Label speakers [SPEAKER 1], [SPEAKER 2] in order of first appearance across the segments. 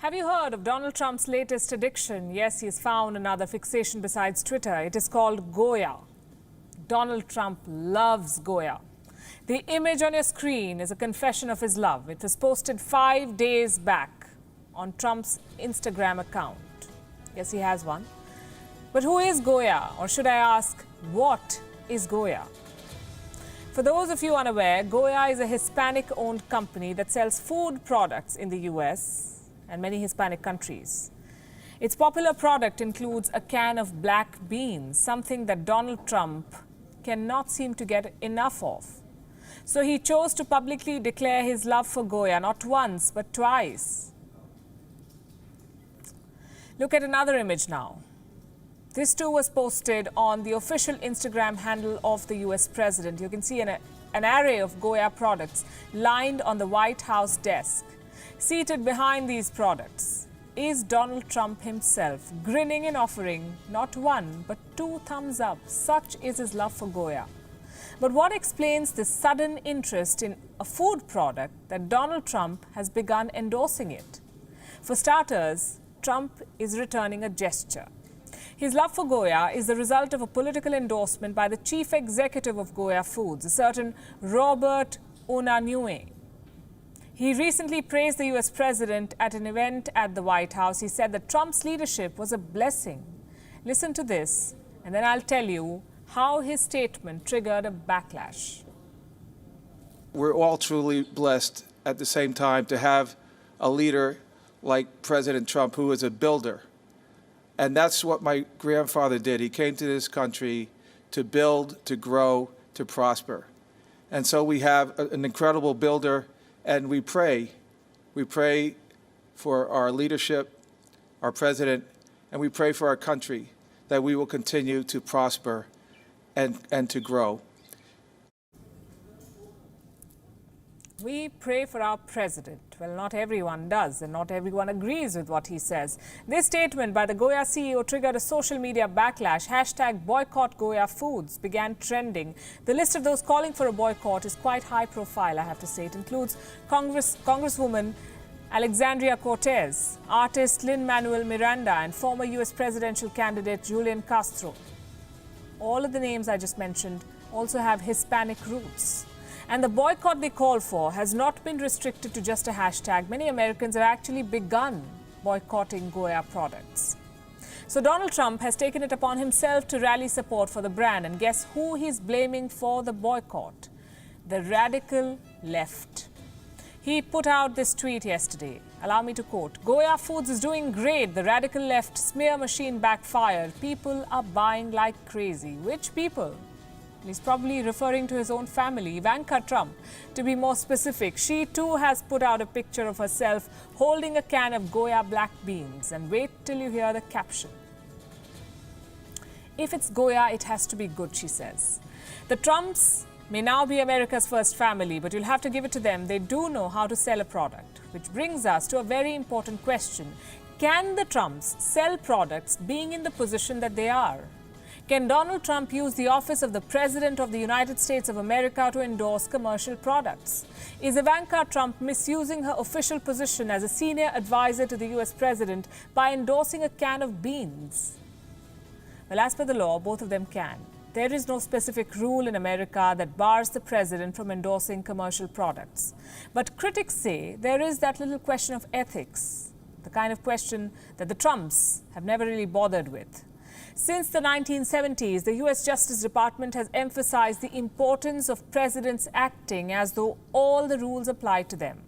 [SPEAKER 1] Have you heard of Donald Trump's latest addiction? Yes, he's found another fixation besides Twitter. It is called Goya. Donald Trump loves Goya. The image on your screen is a confession of his love. It was posted 5 days back on Trump's Instagram account. Yes, he has one. But who is Goya? Or should I ask, what is Goya? For those of you unaware, Goya is a Hispanic-owned company that sells food products in the US and many Hispanic countries. Its popular product includes a can of black beans, something that Donald Trump cannot seem to get enough of. So he chose to publicly declare his love for Goya, not once, but twice. Look at another image now. This too was posted on the official Instagram handle of the US president. You can see an array of Goya products lined on the White House desk. Seated behind these products is Donald Trump himself, grinning and offering not one, but 2 thumbs up. Such is his love for Goya. But what explains this sudden interest in a food product that Donald Trump has begun endorsing it? For starters, Trump is returning a gesture. His love for Goya is the result of a political endorsement by the chief executive of Goya Foods, a certain Robert Unanue. He recently praised the US president at an event at the White House. He said that Trump's leadership was a blessing. Listen to this, and then I'll tell you how his statement triggered a backlash.
[SPEAKER 2] We're all truly blessed at the same time to have a leader like President Trump, who is a builder. And that's what my grandfather did. He came to this country to build, to grow, to prosper. And so we have an incredible builder, and we pray for our leadership, our president, and we pray for our country that we will continue to prosper and to grow.
[SPEAKER 1] We pray for our president. Well, not everyone does, and not everyone agrees with what he says. This statement by the Goya CEO triggered a social media backlash. Hashtag boycott Goya Foods began trending. The list of those calling for a boycott is quite high profile, I have to say. It includes Congresswoman Alexandria Cortez, artist Lin-Manuel Miranda, and former US presidential candidate Julian Castro. All of the names I just mentioned also have Hispanic roots. And the boycott they call for has not been restricted to just a hashtag. Many Americans have actually begun boycotting Goya products. So Donald Trump has taken it upon himself to rally support for the brand. And guess who he's blaming for the boycott? The radical left. He put out this tweet yesterday. Allow me to quote, "Goya Foods is doing great. The radical left smear machine backfired. People are buying like crazy." Which people? He's probably referring to his own family, Ivanka Trump. To be more specific, she too has put out a picture of herself holding a can of Goya black beans. And wait till you hear the caption. "If it's Goya, it has to be good," she says. The Trumps may now be America's first family, but you'll have to give it to them. They do know how to sell a product. Which brings us to a very important question. Can the Trumps sell products being in the position that they are? Can Donald Trump use the office of the President of the United States of America to endorse commercial products? Is Ivanka Trump misusing her official position as a senior advisor to the US President by endorsing a can of beans? Well, as per the law, both of them can. There is no specific rule in America that bars the president from endorsing commercial products. But critics say there is that little question of ethics, the kind of question that the Trumps have never really bothered with. Since the 1970s, the US Justice Department has emphasized the importance of presidents acting as though all the rules apply to them.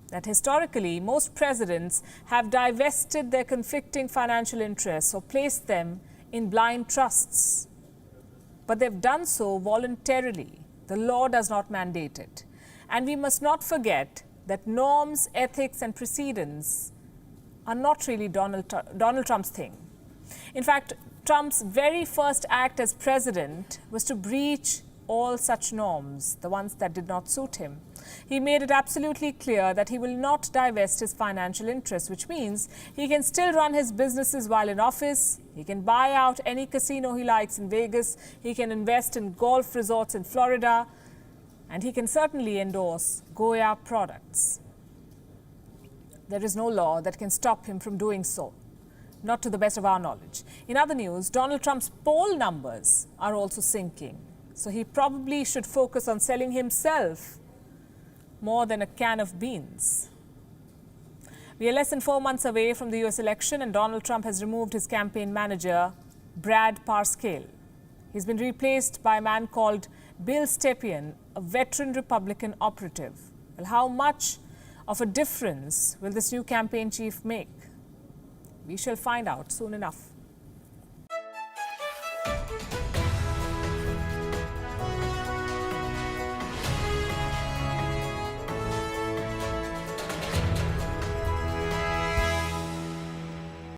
[SPEAKER 1] That historically, most presidents have divested their conflicting financial interests or placed them in blind trusts. But they've done so voluntarily. The law does not mandate it. And we must not forget that norms, ethics, and precedents are not really Donald Trump's thing. In fact, Trump's very first act as president was to breach all such norms, the ones that did not suit him. He made it absolutely clear that he will not divest his financial interests, which means he can still run his businesses while in office, he can buy out any casino he likes in Vegas, he can invest in golf resorts in Florida, and he can certainly endorse Goya products. There is no law that can stop him from doing so, not to the best of our knowledge. In other news, Donald Trump's poll numbers are also sinking, so he probably should focus on selling himself more than a can of beans. We are less than 4 months away from the US election, and Donald Trump has removed his campaign manager, Brad Parscale. He's been replaced by a man called Bill Stepien, a veteran Republican operative. Well, how much of a difference will this new campaign chief make? We shall find out soon enough.